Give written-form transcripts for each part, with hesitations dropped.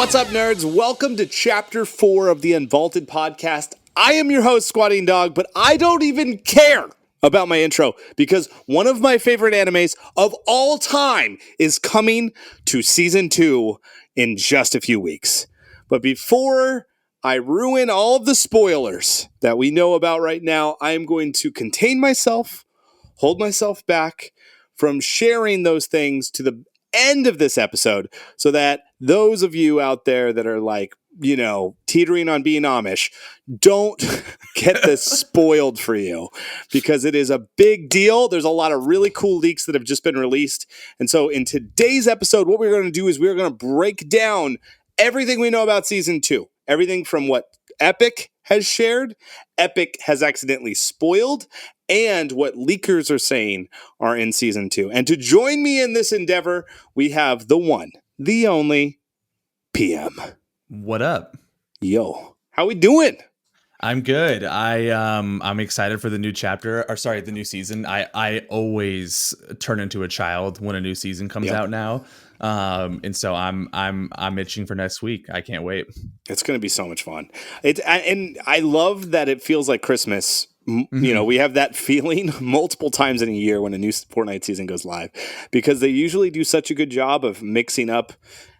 What's up, nerds? Welcome to Chapter 4 of the Unvaulted Podcast. I am your host, Squatingdog, but I don't even care about my intro because one of my favorite animes of all time is coming to Season 2 in just a few weeks. But before I ruin all of the spoilers that we know about right now, I am going to contain myself, hold myself back from sharing those things to the end of this episode so that those of you out there that are like, you know, teetering on being Amish, don't get this spoiled for you because it is a big deal. There's a lot of really cool leaks that have just been released. And so in today's episode, what we're going to do is we're going to break down everything we know about Season 2. Everything from what Epic has shared, Epic has accidentally spoiled, and what leakers are saying are in Season 2. And to join me in this endeavor, we have the one, the only, PM. What up? Yo, how we doing? I'm good. I'm excited for the new chapter, or sorry, the new season. I always turn into a child when a new season comes out now. And so I'm itching for next week. I can't wait. It's going to be so much fun. And I love that it feels like Christmas. Mm-hmm. You know, we have that feeling multiple times in a year when a new Fortnite season goes live because they usually do such a good job of mixing up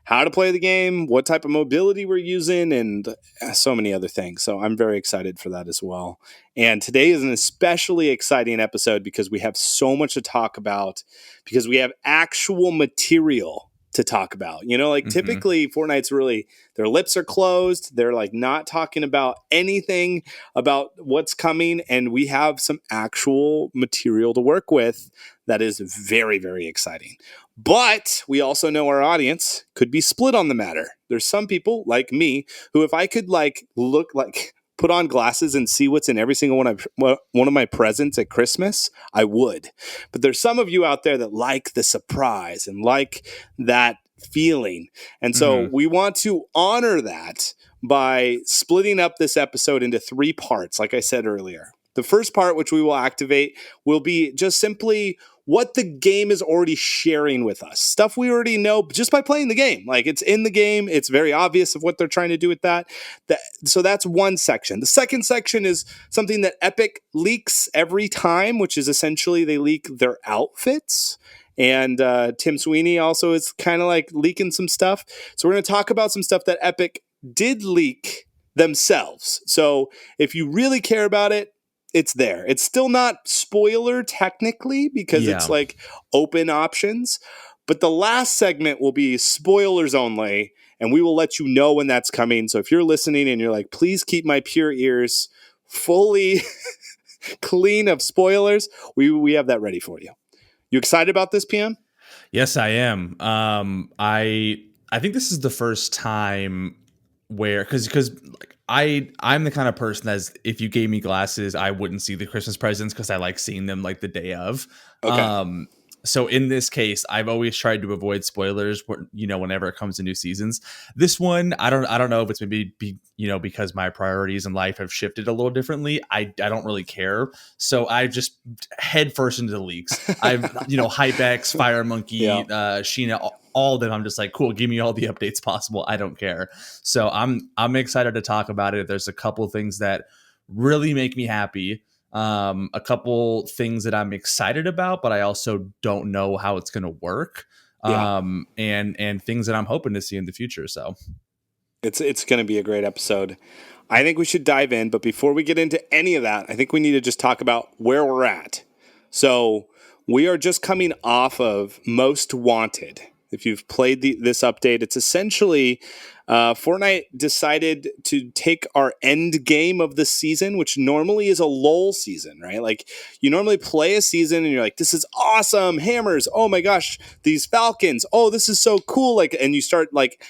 how to play the game, what type of mobility we're using, and so many other things. So I'm very excited for that as well. And today is an especially exciting episode because we have so much to talk about because we have actual material to talk about. You know, like typically Fortnite's really, their lips are closed. They're like not talking about anything about what's coming. And we have some actual material to work with that is very, very exciting. But we also know our audience could be split on the matter. There's some people like me who, if I could like look like put on glasses and see what's in every single one of my presents at Christmas, I would. But there's some of you out there that like the surprise and like that feeling. And so we want to honor that by splitting up this episode into 3 parts, like I said earlier. The first part, which we will activate, will be just simply what the game is already sharing with us. Stuff we already know just by playing the game. Like, it's in the game. It's very obvious of what they're trying to do with that. So that's one section. The second section is something that Epic leaks every time, which is essentially they leak their outfits. And Tim Sweeney also is kind of like leaking some stuff. So we're going to talk about some stuff that Epic did leak themselves. So if you really care about it, it's there. It's still not spoiler technically because it's like open options. But the last segment will be spoilers only, and we will let you know when that's coming. So if you're listening and you're like, please keep my pure ears fully clean of spoilers, we have that ready for you. You excited about this, PM? Yes, I am. I think this is the first time where because like I'm the kind of person that if you gave me glasses, I wouldn't see the Christmas presents because I like seeing them like the day of. Okay. So in this case, I've always tried to avoid spoilers, you know, whenever it comes to new seasons. This one, I don't know if it's maybe because my priorities in life have shifted a little differently. I don't really care. So I just head first into the leaks. I've Hypex, Fire Monkey, Sheena, all of them. I'm just like, cool, give me all the updates possible. I don't care. So I'm excited to talk about it. There's a couple of things that really make me happy. A couple things that I'm excited about, but I also don't know how it's going to work. And things that I'm hoping to see in the future. So it's going to be a great episode. I think we should dive in, but before we get into any of that, I think we need to just talk about where we're at. So we are just coming off of Most Wanted. If you've played this update, it's essentially Fortnite decided to take our end game of the season, which normally is a lull season, right? Like you normally play a season and you're like, this is awesome. Hammers. Oh my gosh, these Falcons. Oh, this is so cool. Like, and you start like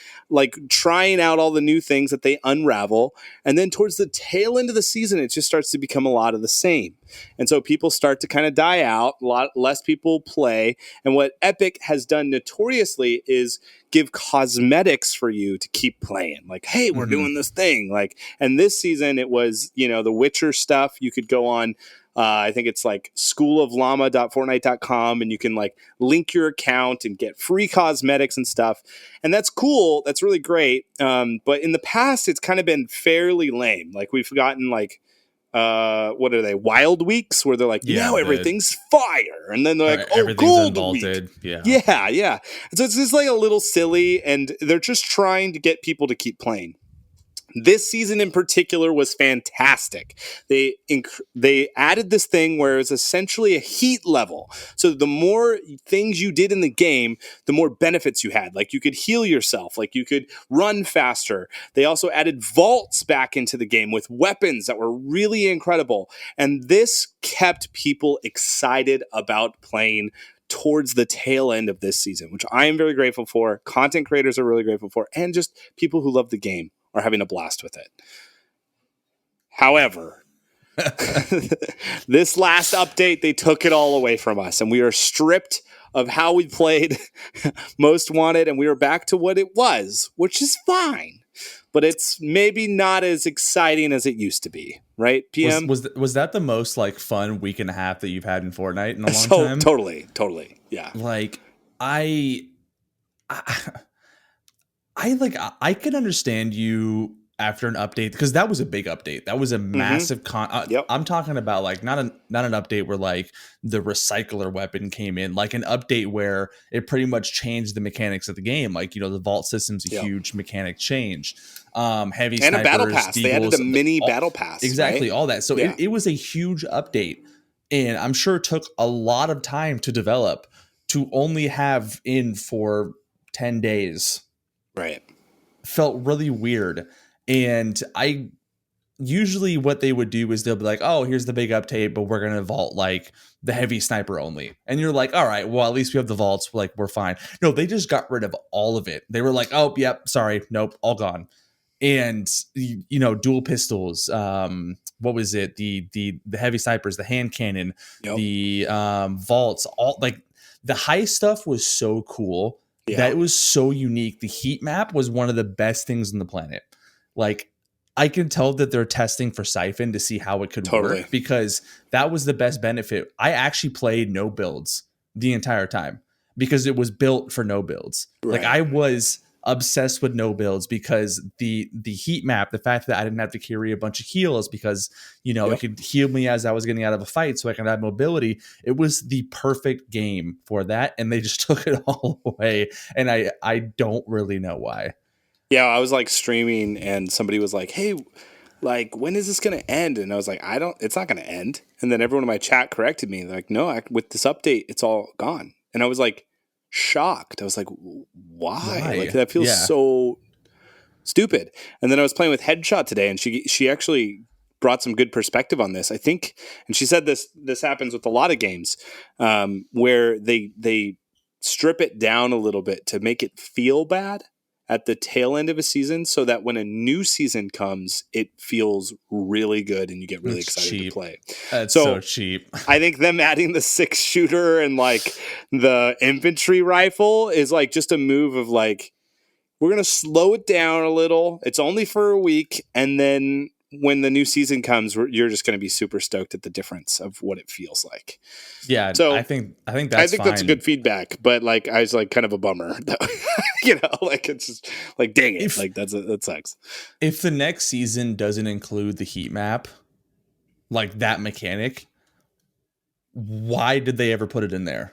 trying out all the new things that they unravel. And then towards the tail end of the season, it just starts to become a lot of the same. And so people start to kind of die out. A lot less people play. And what Epic has done notoriously is give cosmetics for you to keep playing. Like, hey, we're doing this thing. Like, and this season it was, the Witcher stuff. You could go on I think it's like schoolofllama.fortnite.com, and you can like link your account and get free cosmetics and stuff. And that's cool. That's really great. But in the past, it's kind of been fairly lame. Like we've gotten like, what are they? Wild weeks where they're like, now everything's fire. And then they're like, oh, gold unvaulted. Week. Yeah. So it's just like a little silly, and they're just trying to get people to keep playing. This season in particular was fantastic. They added this thing where it's essentially a heat level. So the more things you did in the game, the more benefits you had. Like you could heal yourself, like you could run faster. They also added vaults back into the game with weapons that were really incredible. And this kept people excited about playing towards the tail end of this season, which I am very grateful for. Content creators are really grateful for, and just people who love the game are having a blast with it. However, this last update, they took it all away from us, and we are stripped of how we played Most Wanted, and we are back to what it was, which is fine. But it's maybe not as exciting as it used to be, right, PM? Was that the most like fun week and a half that you've had in Fortnite in a long time? Totally, yeah. Like I can understand you after an update, because that was a big update. That was a massive I'm talking about like not an update where like the recycler weapon came in, like an update where it pretty much changed the mechanics of the game. Like, the vault system's a huge mechanic change. Heavy and snipers, a battle pass. Deagles, they added a mini battle pass. Exactly, right? all that. So it was a huge update, and I'm sure it took a lot of time to develop to only have in for 10 days. Right. Felt really weird. And I usually what they would do is they'll be like, oh, here's the big update, but we're going to vault like the heavy sniper only. And you're like, all right, well, at least we have the vaults. Like, we're fine. No, they just got rid of all of it. They were like, oh, yep, sorry. Nope, all gone. And, dual pistols. What was it? The heavy snipers, the hand cannon, the vaults, all like the high stuff was so cool. Yeah. That was so unique. The heat map was one of the best things on the planet. Like, I can tell that they're testing for Siphon to see how it could work, because that was the best benefit. I actually played no builds the entire time because it was built for no builds. Right. Like, I was obsessed with no builds because the heat map, the fact that I didn't have to carry a bunch of heals because, it could heal me as I was getting out of a fight so I could have mobility. It was the perfect game for that, and they just took it all away, and I don't really know why. Yeah, I was like streaming and somebody was like, hey, like, when is this going to end? And I was like, it's not going to end. And then everyone in my chat corrected me. They're like, no, with this update, it's all gone. And I was like, shocked. I was like, why? Like, that feels so stupid. And then I was playing with Headshot today, and she actually brought some good perspective on this, I think. And she said this happens with a lot of games where they strip it down a little bit to make it feel bad at the tail end of a season, so that when a new season comes, it feels really good and you get really excited to play. That's so cheap. I think them adding the 6-shooter and like the infantry rifle is like just a move of like, we're going to slow it down a little. It's only for a week. And then when the new season comes, you're just going to be super stoked at the difference of what it feels like. Yeah. So I think that's fine. That's good feedback, but like, I was like kind of a bummer, like it's just like, dang it. That sucks. If the next season doesn't include the heat map, like that mechanic, why did they ever put it in there?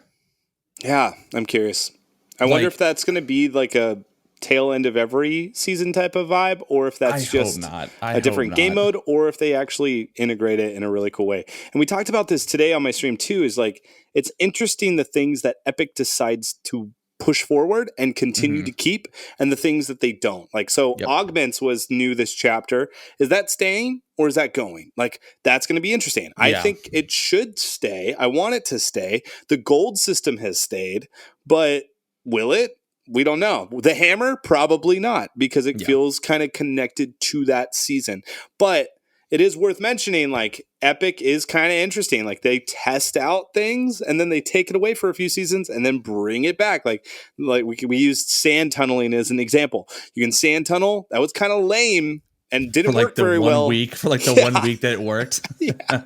Yeah. I'm curious. I wonder if that's going to be like a tail end of every season type of vibe, or if that's just a different game mode, or if they actually integrate it in a really cool way. And we talked about this today on my stream too, is like, it's interesting the things that Epic decides to push forward and continue to keep, and the things that they don't. Like, so Augments was new this chapter. Is that staying or is that going? Like, that's going to be interesting. I think it should stay. I want it to stay. The gold system has stayed, but will it? We don't know. The hammer, probably not, because it feels kind of connected to that season. But it is worth mentioning, like, Epic is kind of interesting. Like, they test out things and then they take it away for a few seasons and then bring it back. Like we used sand tunneling as an example. You can sand tunnel. That was kind of lame and didn't for like work very one well. week, for like the 1 week that it worked. Yeah.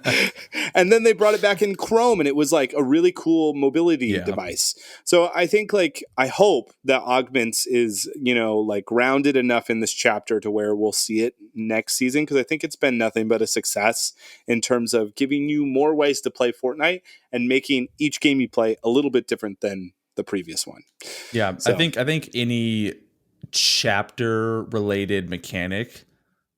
And then they brought it back in Chrome, and it was like a really cool mobility device. So I think I hope that Augments is, like grounded enough in this chapter to where we'll see it next season. Cause I think it's been nothing but a success in terms of giving you more ways to play Fortnite and making each game you play a little bit different than the previous one. Yeah. So. I think any chapter related mechanic.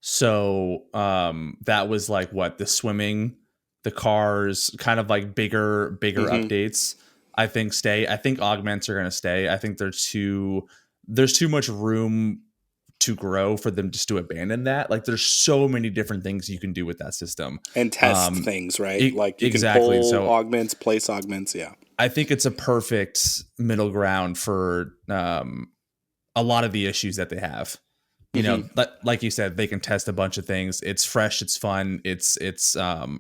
So that was like what the swimming, the cars, kind of like bigger updates. I think stay. I think augments are going to stay. I think there's too much room to grow for them just to abandon that. Like there's so many different things you can do with that system and test things, right? Like you exactly. can pull so augments, place augments. Yeah. I think it's a perfect middle ground for a lot of the issues that they have. You know, like you said, they can test a bunch of things. It's fresh, it's fun, it's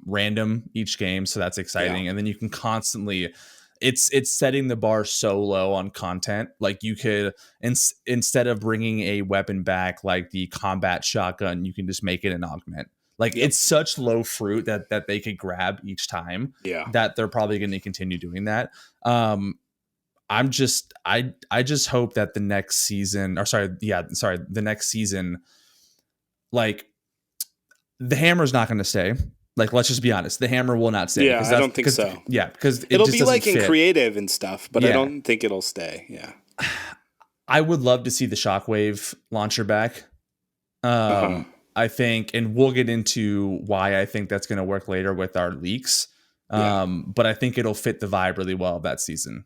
random each game, so that's exciting. And then you can constantly, it's setting the bar so low on content. Like you could instead of bringing a weapon back like the combat shotgun, you can just make it an augment. Like it's such low fruit that they could grab each time. Yeah, that they're probably going to continue doing that. I just hope that the next season, the next season, like the hammer's not going to stay. Like, let's just be honest, the hammer will not stay. Yeah, I don't think so. Yeah, because it'll be like in creative and stuff, but I don't think it'll stay. Yeah, I would love to see the shockwave launcher back. I think, and we'll get into why I think that's going to work later with our leaks. But I think it'll fit the vibe really well of that season.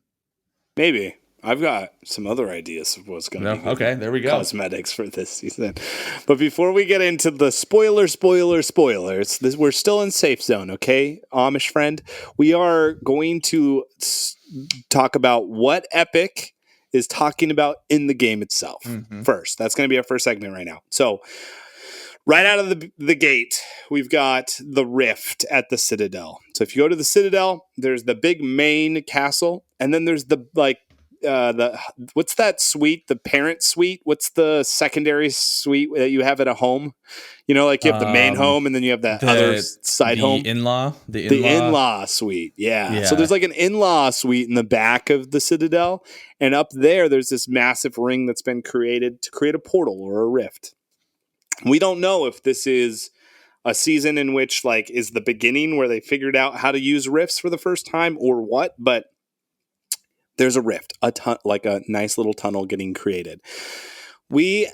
Maybe. I've got some other ideas of what's going to be okay, there we go. Cosmetics for this season. But before we get into the spoilers, we're still in safe zone, okay, Amish friend? We are going to talk about what Epic is talking about in the game itself first. That's going to be our first segment right now. So right out of the gate, we've got the Rift at the Citadel. So if you go to the Citadel, there's the big main castle, and then there's the what's that suite? The parent suite? What's the secondary suite that you have at a home? You know, like you have the main home, and then you have that other side home. The in-law suite. Yeah. So there's like an in-law suite in the back of the Citadel, and up there's this massive ring that's been created to create a portal or a rift. We don't know if this is a season in which is the beginning where they figured out how to use rifts for the first time or what, but there's a rift, like a nice little tunnel getting created. We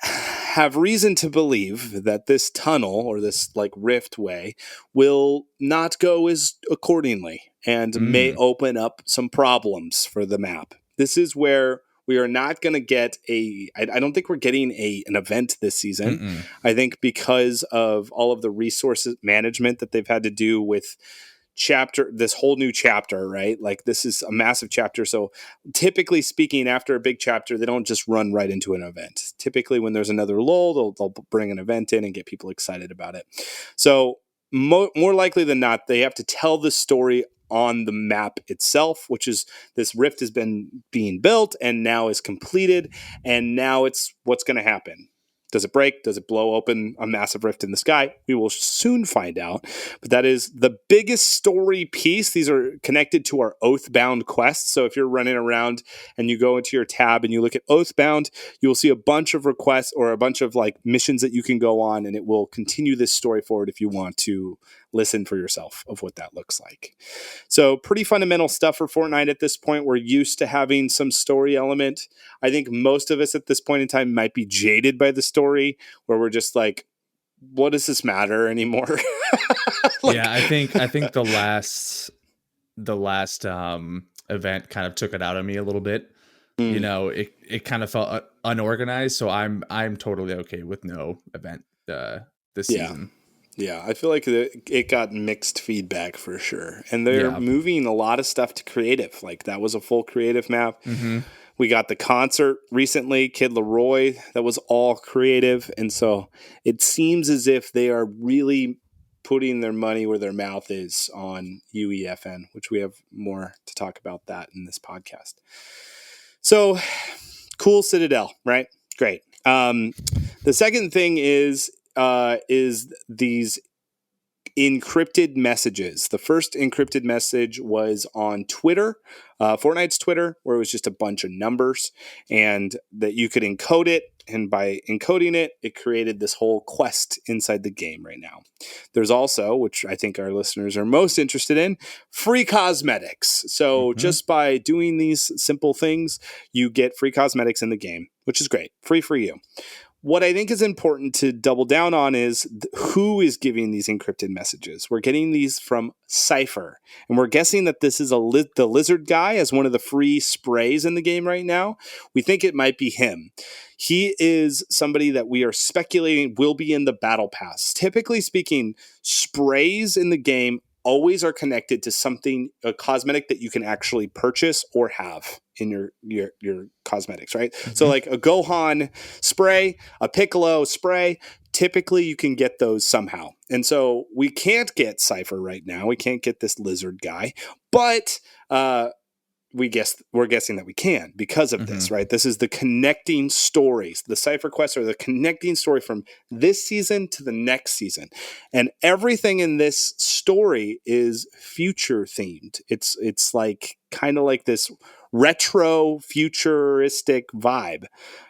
have reason to believe that this tunnel or this rift way will not go as accordingly and may open up some problems for the map. This is where we are not going to get I don't think we're getting an event this season. I think because of all of the resources management that they've had to do with this whole new chapter, right? Like this is a massive chapter. So typically speaking, after a big chapter, they don't just run right into an event. Typically when there's another lull, they'll bring an event in and get people excited about it. So more likely than not, they have to tell the story on the map itself, which is this rift has been being built and now is completed. And now it's what's going to happen. Does it break? Does it blow open a massive rift in the sky? We will soon find out. But that is the biggest story piece. These are connected to our Oathbound quests. So if you're running around and you go into your tab and you look at Oathbound, you will see a bunch of requests or a bunch of missions that you can go on, and it will continue this story forward if you want to listen for yourself of what that looks like. So pretty fundamental stuff for Fortnite at this point. We're used to having some story element. I think most of us at this point in time might be jaded by the story, where we're just like, what does this matter anymore? I think the last event kind of took it out of me a little bit. You know, it kind of felt unorganized. So I'm totally okay with no event this season. Yeah, I feel like it got mixed feedback for sure. And they're moving a lot of stuff to creative. That was a full creative map. We got the concert recently, Kid Leroy, that was all creative. And so it seems as if they are really putting their money where their mouth is on UEFN, which we have more to talk about that in this podcast. So cool Citadel, right? Great. The second thing is is these encrypted messages. The first encrypted message was on Twitter, Fortnite's Twitter, where it was just a bunch of numbers and that you could encode it. And by encoding it, it created this whole quest inside the game right now. There's also, which I think our listeners are most interested in, free cosmetics. So just by doing these simple things, you get free cosmetics in the game, which is great. Free for you. What I think is important to double down on is who is giving these encrypted messages. We're getting these from Cypher, and we're guessing that this is the lizard guy as one of the free sprays in the game right now. We think it might be him. He is somebody that we are speculating will be in the battle pass. Typically speaking, sprays in the game always are connected to something, a cosmetic that you can actually purchase or have in your cosmetics, right? So like a Gohan spray, a Piccolo spray, typically you can get those somehow. And so we can't get Cypher right now. We can't get this lizard guy, but we're guessing that we can because of this, right? This is the connecting stories. The Cypher quests are the connecting story from this season to the next season. And everything in this story is future themed. It's like kind of like this retro futuristic vibe.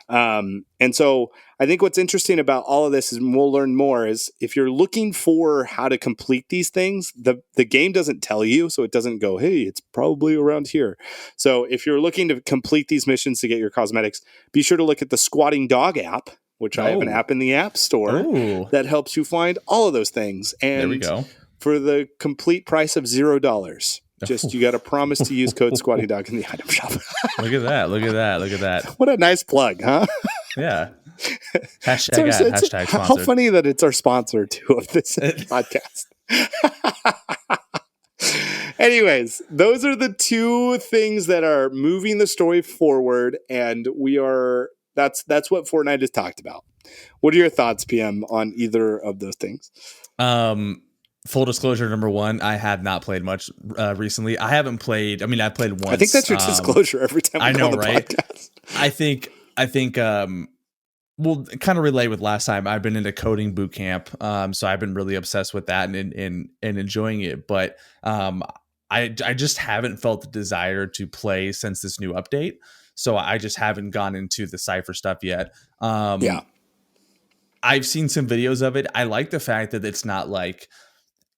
And so I think what's interesting about all of this is, and we'll learn more, is if you're looking for how to complete these things, the game doesn't tell you, so it doesn't go, hey, it's probably around here. So if you're looking to complete these missions to get your cosmetics, be sure to look at the Squatingdog app, which I have an app in the App Store that helps you find all of those things. And there we go. For the complete price of $0. Just you got to promise to use code Squatingdog in the item shop. Look at that! Look at that! Look at that! What a nice plug, huh? Yeah. Hashtag sponsored. How funny that it's our sponsor too of this podcast. Anyways, those are the two things that are moving the story forward, and that's what Fortnite has talked about. What are your thoughts, PM, on either of those things? Full disclosure, number one, I have not played much recently. I haven't played. I mean, I played once. I think that's your disclosure every time we go on the podcast. I think. We'll kind of relate with last time. I've been into coding boot camp, so I've been really obsessed with that and enjoying it. But I just haven't felt the desire to play since this new update. So I just haven't gone into the Cypher stuff yet. Yeah, I've seen some videos of it. I like the fact that it's not like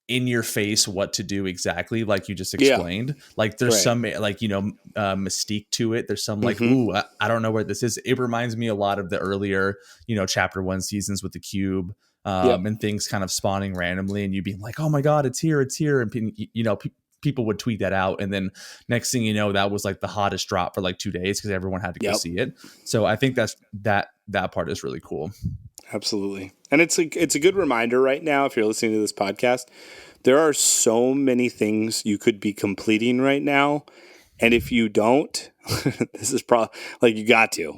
in your face what to do exactly, like you just explained. Like there's some like, mystique to it. There's some like, ooh, I don't know where this is. It reminds me a lot of the earlier, chapter 1 seasons with the cube and things kind of spawning randomly and you being like, oh my God, it's here. And people would tweet that out. And then next thing you know, that was like the hottest drop for like 2 days because everyone had to go see it. So I think that part is really cool. Absolutely. And it's a good reminder right now, if you're listening to this podcast, there are so many things you could be completing right now. And if you don't, this is probably like you got to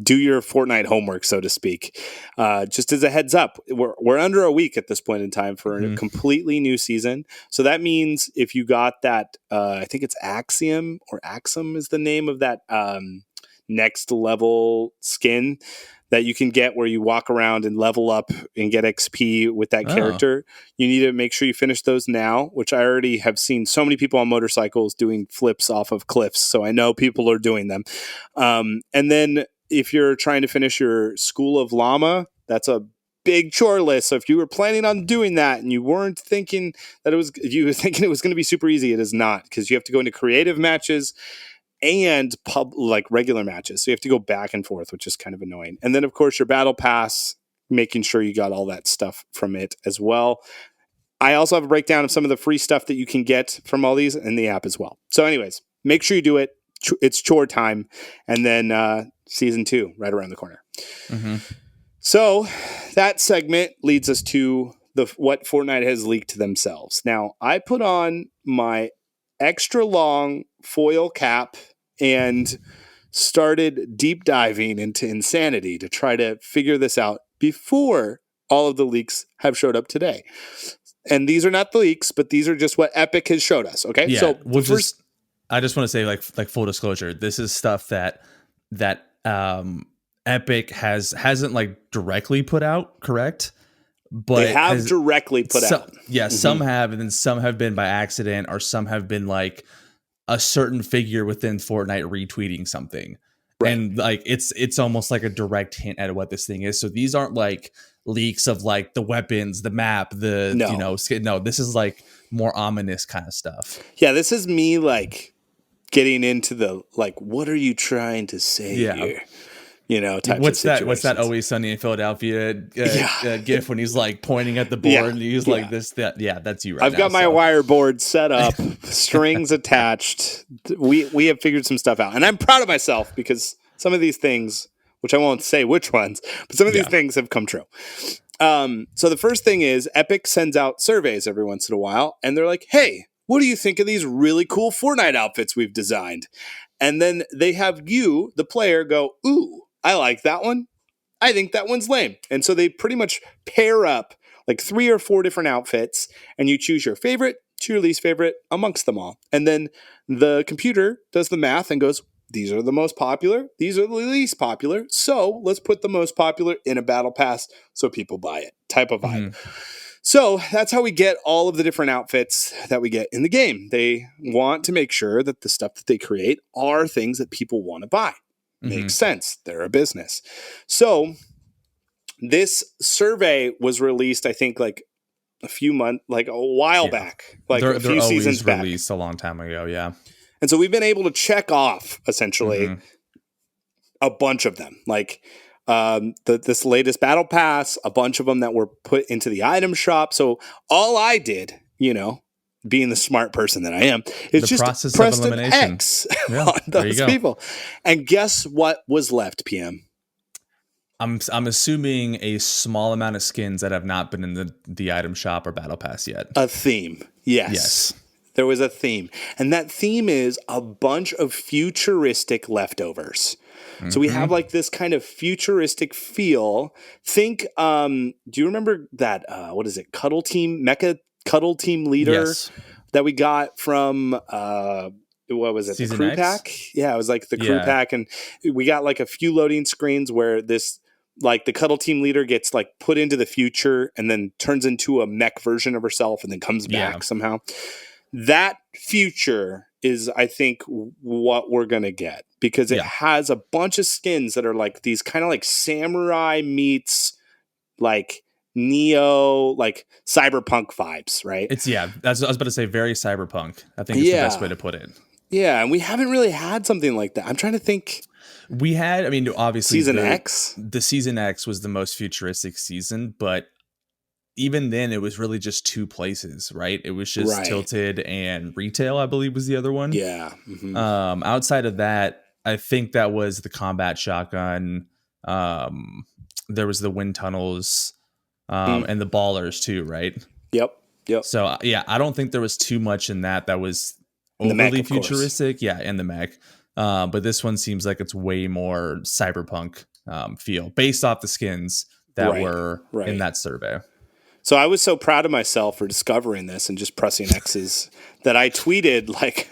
do your Fortnite homework, so to speak. Just as a heads up, we're under a week at this point in time for a completely new season. So that means if you got that, I think it's Axiom is the name of that next level skin that you can get where you walk around and level up and get XP with that character. You need to make sure you finish those now, which I already have seen so many people on motorcycles doing flips off of cliffs. So I know people are doing them. And then if you're trying to finish your School of Llama, that's a big chore list. So if you were planning on doing that and you weren't thinking that it was going to be super easy, it is not, because you have to go into creative matches and regular matches. So you have to go back and forth, which is kind of annoying. And then of course your battle pass, making sure you got all that stuff from it as well. I also have a breakdown of some of the free stuff that you can get from all these in the app as well. So anyways, make sure you do it. It's chore time. And then season 2 right around the corner. So that segment leads us to what Fortnite has leaked themselves. Now I put on my extra long foil cap and started deep diving into Insanity to try to figure this out before all of the leaks have showed up today. And these are not the leaks, but these are just what Epic has showed us. Okay. Yeah, So I just want to say like full disclosure, this is stuff that Epic hasn't like directly put out, correct? but they have directly put out. Yeah, some have, and then some have been by accident, or some have been like a certain figure within Fortnite retweeting something. Right. And like it's almost like a direct hint at what this thing is. So these aren't like leaks of like the weapons, the map, no, this is like more ominous kind of stuff. Yeah, this is me like getting into the like, what are you trying to say here? You know, type what's of that? What's that Always Sunny in Philadelphia gif when he's like pointing at the board and he's like this, that. Yeah, that's you right now. I've got my wireboard set up, strings attached. We have figured some stuff out. And I'm proud of myself because some of these things, which I won't say which ones, but some of these things have come true. So the first thing is Epic sends out surveys every once in a while. And they're like, hey, what do you think of these really cool Fortnite outfits we've designed? And then they have you, the player, go, ooh, I like that one. I think that one's lame. And so they pretty much pair up like 3 or 4 different outfits, and you choose your favorite to your least favorite amongst them all. And then the computer does the math and goes, these are the most popular. These are the least popular. So let's put the most popular in a battle pass so people buy it type of vibe. Mm-hmm. So that's how we get all of the different outfits that we get in the game. They want to make sure that the stuff that they create are things that people want to buy. Makes sense. They're a business. So this survey was released, I think, like a while back, like a few seasons back. Released a long time ago, yeah. And so we've been able to check off essentially a bunch of them, like this latest battle pass, a bunch of them that were put into the item shop. So all I did, being the smart person that I am, is just press an X on those people. And guess what was left, PM? I'm assuming a small amount of skins that have not been in the item shop or battle pass yet. A theme. Yes. There was a theme. And that theme is a bunch of futuristic leftovers. So we have like this kind of futuristic feel. Think, do you remember that, what is it? Mecha Cuddle Team Leader that we got from, what was it? Season the crew X? pack? Yeah, it was like the crew pack. And we got like a few loading screens where this, like the Cuddle Team Leader gets like put into the future and then turns into a mech version of herself and then comes back somehow. That future is, I think, what we're going to get because it has a bunch of skins that are like these kind of like samurai meets like Neo, like cyberpunk vibes, right? I was about to say very cyberpunk. I think it's the best way to put it. Yeah, and we haven't really had something like that. I'm trying to think. We had, I mean, obviously Season X. The Season X was the most futuristic season, but even then it was really just 2 places, right? It was just Tilted and Retail, I believe was the other one. Yeah. Outside of that, I think that was the combat shotgun. There was the wind tunnels and the ballers too, right? Yep. So I don't think there was too much in that was overly futuristic. Yeah, and the mech. But this one seems like it's way more cyberpunk feel based off the skins that were in that survey. So I was so proud of myself for discovering this and just pressing X's that I tweeted like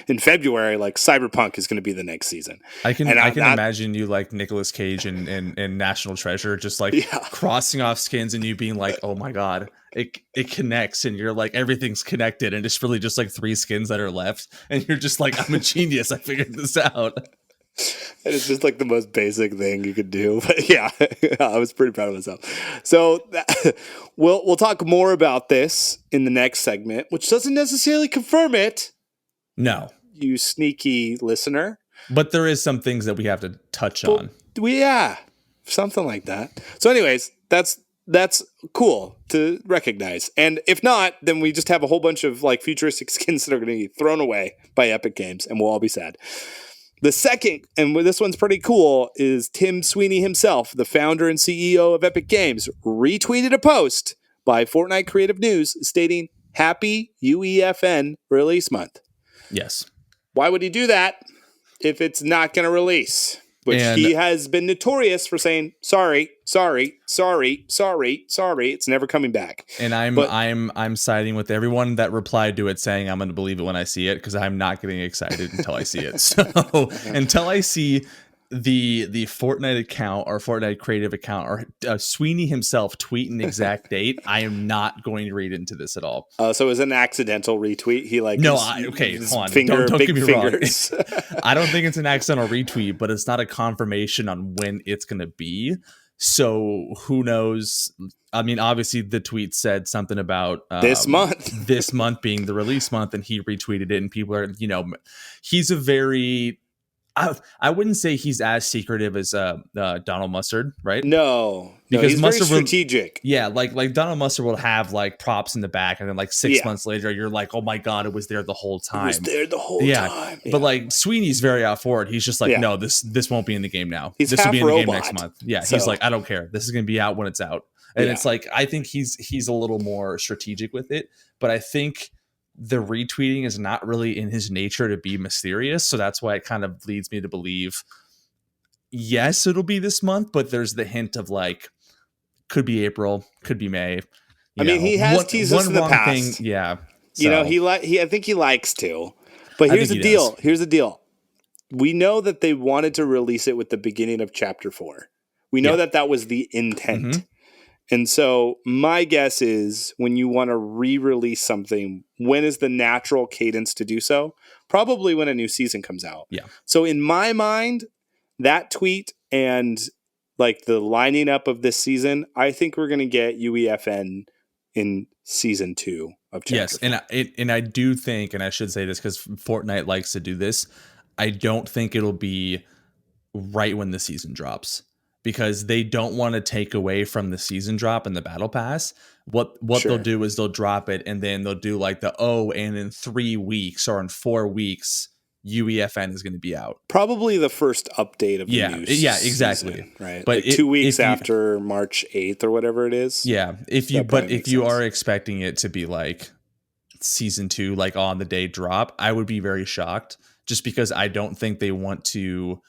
in February, like Cyberpunk is going to be the next season. I can imagine you like Nicolas Cage and National Treasure, just like crossing off skins and you being like, oh my God, it connects and you're like, everything's connected and it's really just like 3 skins that are left. And you're just like, I'm a genius. I figured this out. And it's just like the most basic thing you could do. But yeah, I was pretty proud of myself. So we'll talk more about this in the next segment, which doesn't necessarily confirm it. No. You sneaky listener. But there is some things that we have to touch on. Something like that. So anyways, that's cool to recognize. And if not, then we just have a whole bunch of like futuristic skins that are going to be thrown away by Epic Games and we'll all be sad. The second, and this one's pretty cool, is Tim Sweeney himself, the founder and CEO of Epic Games, retweeted a post by Fortnite Creative News stating, Happy UEFN release month. Yes. Why would he do that if it's not going to release? Which he has been notorious for saying, sorry, it's never coming back. And I'm siding with everyone that replied to it saying I'm going to believe it when I see it because I'm not getting excited until I see it. So until I see the Fortnite account or Fortnite creative account or Sweeney himself tweet an exact date, I am not going to read into this at all. So it was an accidental retweet. He like okay, hold on. Finger, don't big get me fingers. wrong. I don't think it's an accidental retweet, but it's not a confirmation on when it's going to be. So who knows? I mean, obviously the tweet said something about this month being the release month, and he retweeted it, and people are, he's a very, I wouldn't say he's as secretive as Donald Mustard, right? No, because he's Mustard very strategic. Like Donald Mustard will have like props in the back, and then like 6 months later, you're like, oh my god, it was there the whole time. It was there the whole time. But like Sweeney's very out for it. He's just like, no, this won't be in the game now. This will be in the robot. game next month. Yeah, so. He's like, I don't care. This is going to be out when it's out. And it's like, I think he's a little more strategic with it, but I think the retweeting is not really in his nature to be mysterious. So that's why it kind of leads me to believe, yes, it'll be this month, but there's the hint of like, could be April, could be May. I mean, he has teased us in the past. Thing, yeah. So. I think he likes to. But here's the deal. Here's the deal. We know that they wanted to release it with the beginning of Chapter 4. We know that was the intent. Mm-hmm. And so my guess is when you want to re-release something, when is the natural cadence to do so? Probably when a new season comes out. Yeah. So in my mind, that tweet and like the lining up of this season, I think we're going to get UEFN in season 2 of Chapter 4. And I do think, and I should say this because Fortnite likes to do this, I don't think it'll be right when the season drops. Because they don't want to take away from the season drop and the battle pass. What they'll do is they'll drop it and then they'll do like and in 3 weeks or in 4 weeks, UEFN is going to be out. Probably the first update of the new exactly. Season, right? But like 2 weeks after March 8th or whatever it is. Yeah. If you are expecting it to be like season 2, like on the day drop, I would be very shocked just because I don't think they want to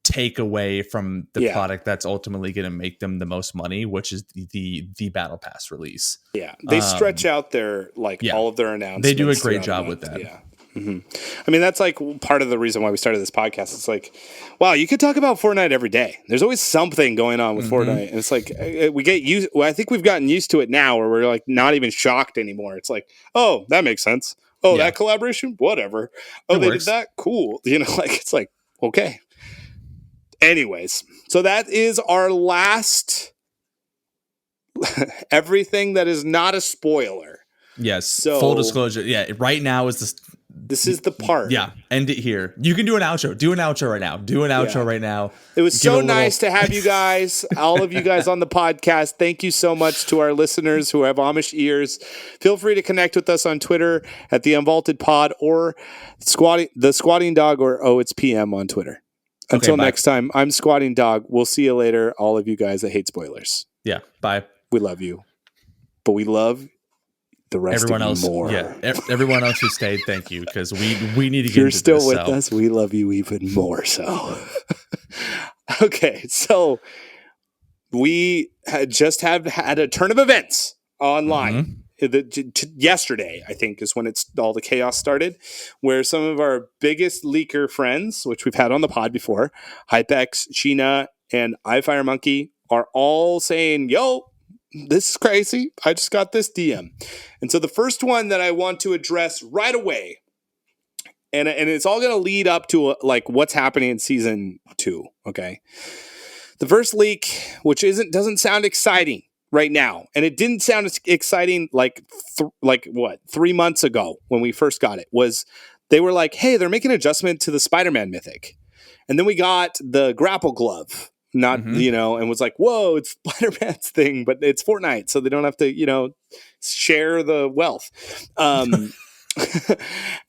take away from the product that's ultimately going to make them the most money, which is the battle pass release. Yeah. They stretch out their all of their announcements. They do a great job with that. Yeah. Mm-hmm. I mean, that's like part of the reason why we started this podcast. It's like, wow, you could talk about Fortnite every day. There's always something going on with Fortnite. And it's like, we get used. Well, I think we've gotten used to it now where we're like not even shocked anymore. It's like, oh, that makes sense. Oh, that collaboration, whatever. Oh, they did that. Cool. Like, it's like, okay. Anyways, so that is our last everything that is not a spoiler. Yes. So, full disclosure. Yeah. Right now is this is the part. Yeah. End it here. You can do an outro. Do an outro right now. Do an outro right now. It was so nice to have you guys, all of you guys on the podcast. Thank you so much to our listeners who have Amish ears. Feel free to connect with us on Twitter at the Unvaulted Pod or the Squatting Dog or it's PM on Twitter. Until next time, I'm Squatingdog. We'll see you later, all of you guys that hate spoilers. Yeah, bye. We love you. But we love the rest everyone of else, you more. Yeah, everyone else who stayed, thank you, because we need to get You're into still this, with us. We love you even more so. Okay, so we had a turn of events online. Yesterday, I think, is when all the chaos started, where some of our biggest leaker friends, which we've had on the pod before, HypeX, Sheena, and iFireMonkey, are all saying, yo, this is crazy. I just got this DM. And so the first one that I want to address right away, and it's all going to lead up to like what's happening in season 2, okay? The first leak, which doesn't sound exciting right now, and it didn't sound exciting like 3 months ago when we first got it, was they were like, hey, they're making an adjustment to the Spider-Man mythic. And then we got the grapple glove, and was like, whoa, it's Spider-Man's thing, but it's Fortnite, so they don't have to, share the wealth. And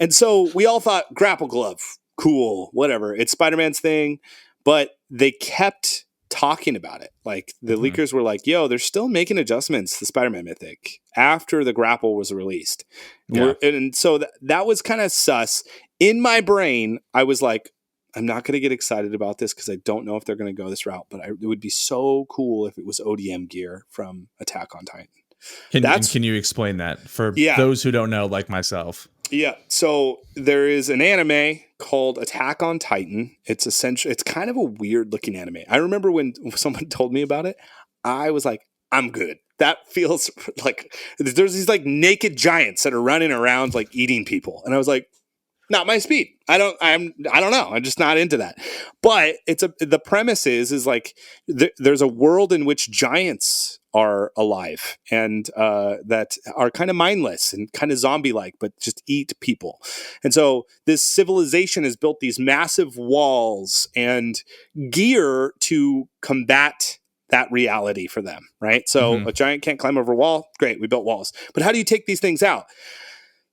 so we all thought grapple glove, cool, whatever. It's Spider-Man's thing, but they kept talking about it. Like the leakers were like, yo, they're still making adjustments to Spider-Man mythic after the grapple was released. Yeah. And so that was kind of sus. In my brain, I was like, I'm not going to get excited about this because I don't know if they're going to go this route, but it would be so cool if it was ODM gear from Attack on Titan. Can you explain that for those who don't know, like myself? Yeah. So there is an anime called Attack on Titan. It's kind of a weird looking anime. I remember when someone told me about it, I was like, I'm good. That feels like there's these like naked giants that are running around like eating people. And I was like, not my speed. I don't know. I'm just not into that. But the premise is like there's a world in which giants are alive and that are kind of mindless and kind of zombie like, but just eat people. And so this civilization has built these massive walls and gear to combat that reality for them, right? So a giant can't climb over a wall. Great, we built walls. But how do you take these things out?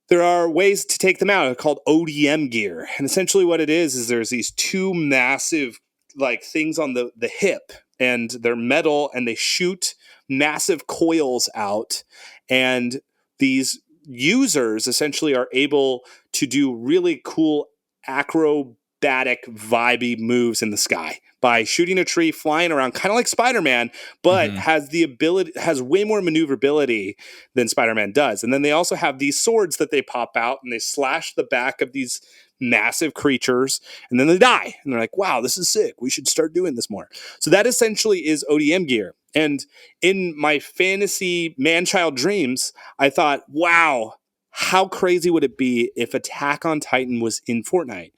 There are ways to take them out called ODM gear. And essentially what it is there's these two massive like things on the hip, and they're metal and they shoot massive coils out. And these users essentially are able to do really cool acrobatic vibey moves in the sky by shooting a tree, flying around, kind of like Spider-Man, but has way more maneuverability than Spider-Man does. And then they also have these swords that they pop out and they slash the back of these massive creatures and then they die. And they're like, wow, this is sick. We should start doing this more. So that essentially is ODM gear. And in my fantasy man-child dreams, I thought, wow, how crazy would it be if Attack on Titan was in Fortnite?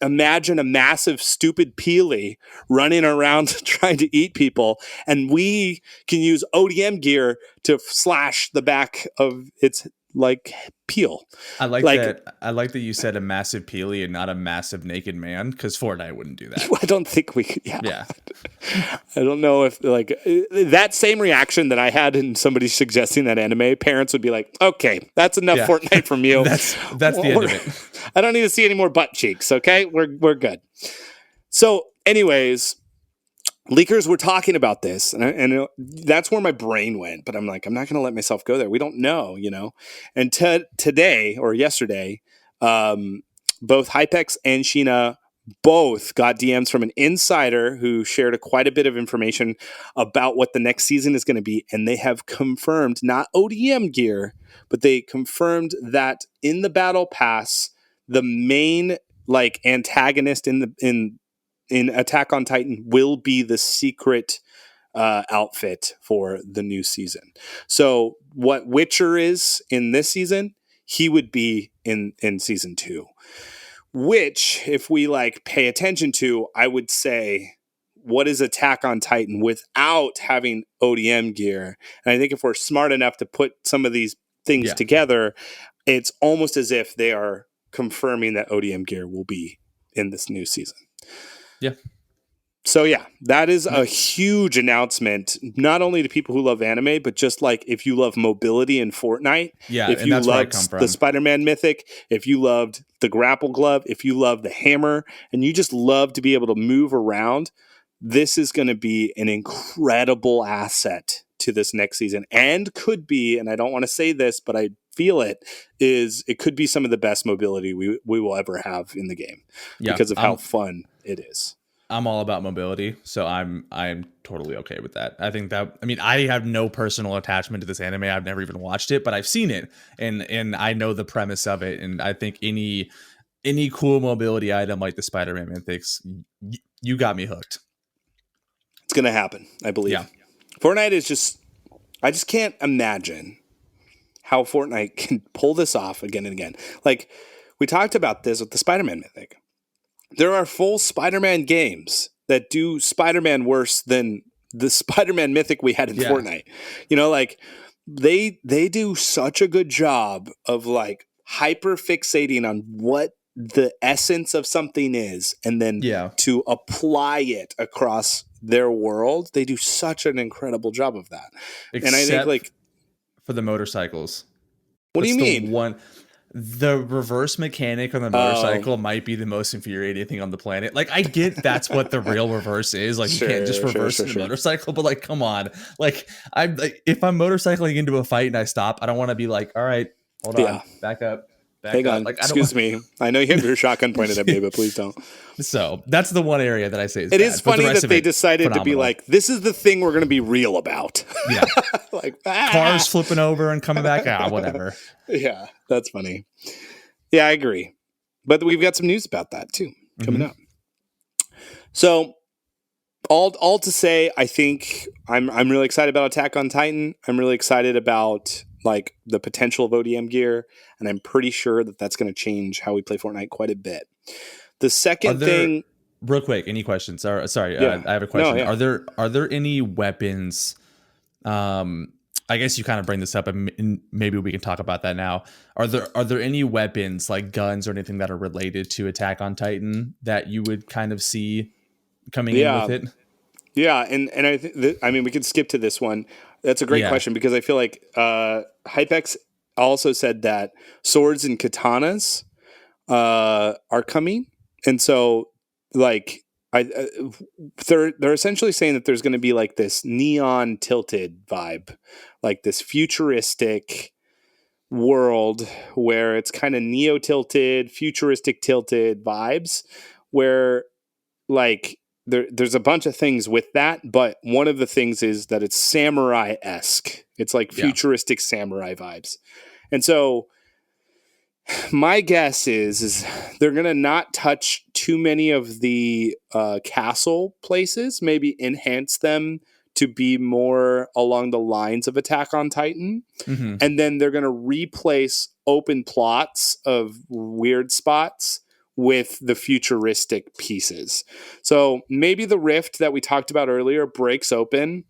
Imagine a massive, stupid Peely running around trying to eat people, and we can use ODM gear to slash the back of its like peel. I like that. I like that you said a massive Peely and not a massive naked man, because Fortnite wouldn't do that. I don't think we could. Yeah. I don't know if like that same reaction that I had in somebody suggesting that anime, parents would be like, okay, that's enough Fortnite from you. that's the end of it. I don't need to see any more butt cheeks. Okay, we're good. So anyways, leakers were talking about this, and that's where my brain went. But I'm like, I'm not going to let myself go there. We don't know, you know. And today or yesterday, both Hypex and Sheena both got DMs from an insider who shared quite a bit of information about what the next season is going to be, and they have confirmed not ODM gear, but they confirmed that in the battle pass, the main like antagonist in Attack on Titan will be the secret outfit for the new season. So what Witcher is in this season, he would be in season 2. Which, if we like pay attention to, I would say, what is Attack on Titan without having ODM gear? And I think if we're smart enough to put some of these things together, it's almost as if they are confirming that ODM gear will be in this new season. Yeah. So yeah, that is a huge announcement, not only to people who love anime, but just like if you love mobility in Fortnite, if you loved the Spider-Man mythic, if you loved the grapple glove, if you love the hammer, and you just love to be able to move around, this is going to be an incredible asset to this next season, and could be, and I don't want to say this, but I feel it could be some of the best mobility we will ever have in the game because of how fun it is. I'm all about mobility, so I'm totally okay with that. I think that, I mean, I have no personal attachment to this anime. I've never even watched it, but I've seen it and I know the premise of it. And I think any cool mobility item like the Spider-Man Mythics, you got me hooked. It's gonna happen, I believe. Yeah. Fortnite is I just can't imagine how Fortnite can pull this off again and again. Like we talked about this with the Spider-Man Mythic. There are full Spider-Man games that do Spider-Man worse than the Spider-Man Mythic we had in Fortnite. You know, like they do such a good job of like hyper fixating on what the essence of something is, and then to apply it across their world. They do such an incredible job of that. Except and I think like for the motorcycles. What do you mean? The reverse mechanic on the motorcycle might be the most infuriating thing on the planet. Like, I get that's what the real reverse is. Like, you can't just reverse the motorcycle, but like, come on. Like, if I'm motorcycling into a fight and I stop, I don't want to be like, all right, hold on, back up. Hang on, like, excuse me. I know you have your shotgun pointed at me, but please don't. So that's the one area that I say is it bad, is funny that they decided to be like, this is the thing we're going to be real about. Yeah. Like cars flipping over and coming back. Whatever. Yeah, that's funny. Yeah, I agree. But we've got some news about that too coming Mm-hmm. up. So all to say, I think I'm really excited about Attack on Titan. I'm really excited about like the potential of ODM gear, and I'm pretty sure that that's going to change how we play Fortnite quite a bit. The Are second there thing, real quick any questions? Sorry, yeah, I have a no, question. yeah, Are there any weapons? I guess you kind of bring this up, and maybe we can talk about that now. Are there any weapons like guns or anything that are related to Attack on Titan that you would kind of see coming in with yeah, it? yeah, and I think I mean we could skip to this one. That's a great Yeah. question because I feel like Hypex also said that swords and katanas are coming, and so like they're essentially saying that there's going to be like this neon tilted vibe, like this futuristic world where it's kind of neo tilted, futuristic tilted vibes, where like there's a bunch of things with that, but one of the things is that it's samurai esque. It's like Yeah. futuristic samurai vibes, and so my guess is they're gonna not touch too many of the castle places. Maybe enhance them to be more along the lines of Attack on Titan, Mm-hmm. and then they're gonna replace open plots of weird spots with the futuristic pieces. So maybe the rift that we talked about earlier breaks open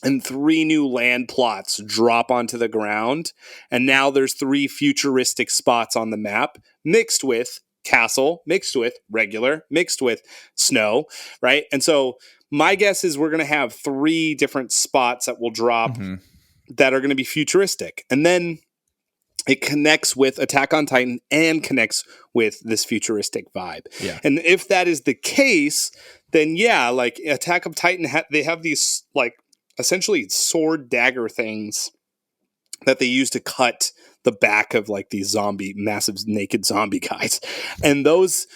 and 3 new land plots drop onto the ground. And now there's 3 futuristic spots on the map mixed with castle, mixed with regular, mixed with snow, right? And so my guess is we're going to have 3 different spots that will drop Mm-hmm. that are going to be futuristic. And then it connects with Attack on Titan and connects with this futuristic vibe. Yeah. And if that is the case, then yeah, like Attack of Titan, they have these like essentially sword dagger things that they use to cut the back of like these massive naked zombie guys, and those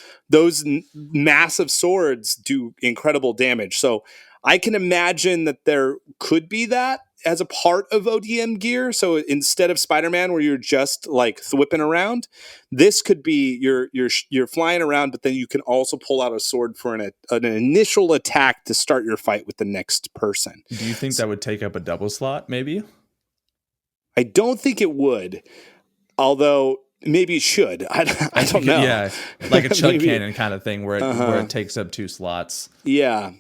massive swords do incredible damage. So I can imagine that there could be that as a part of ODM gear. So instead of Spider-Man, where you're just like whipping around, this could be you're flying around, but then you can also pull out a sword for an initial attack to start your fight with the next person. Do you think that would take up a double slot? Maybe. I don't think it would, although maybe it should. I don't know. Yeah, like a chug Maybe. cannon kind of thing where Uh-huh. it takes up 2 slots. Yeah,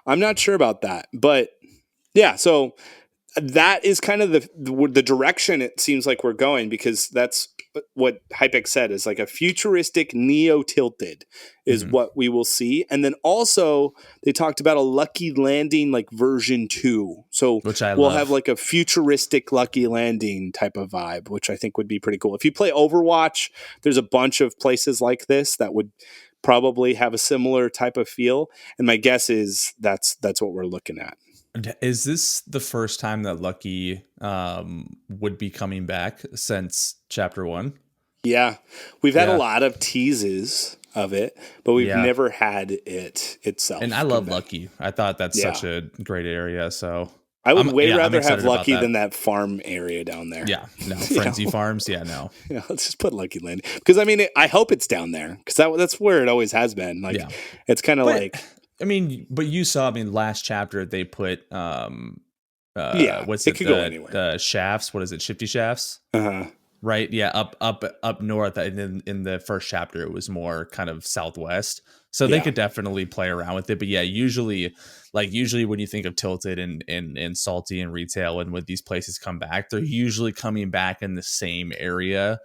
I'm not sure about that, but yeah. So that is kind of the direction it seems like we're going, because that's what Hypex said is like a futuristic neo tilted is Mhm. what we will see. And then also they talked about a Lucky Landing like version 2. So Which I we'll love. have like a futuristic Lucky Landing type of vibe, which I think would be pretty cool. If you play Overwatch, there's a bunch of places like this that would probably have a similar type of feel. And my guess is that's what we're looking at. Is this the first time that Lucky would be coming back since chapter 1? Yeah, we've had a Yeah. lot of teases of it, but we've Yeah. never had it itself. And I come love back. Lucky. I thought that's Yeah. such a great area. So I would I'm rather have excited about Lucky that. than that farm area down there. Yeah, no You frenzy know? farms. Yeah, no. Yeah, let's just put Lucky Land, because I mean, I hope it's down there, because that's where it always has been. Like, Yeah. it's kind of But like, I mean, but you saw. I mean, last chapter they put yeah, what's it it? could go anywhere. The shafts. What is it? Shifty shafts. Uh-huh. Right. Yeah. Up north. And in the first chapter, it was more kind of southwest. So they Yeah. could definitely play around with it. But yeah, usually when you think of Tilted and Salty and retail, and when these places come back, they're usually coming back in the same area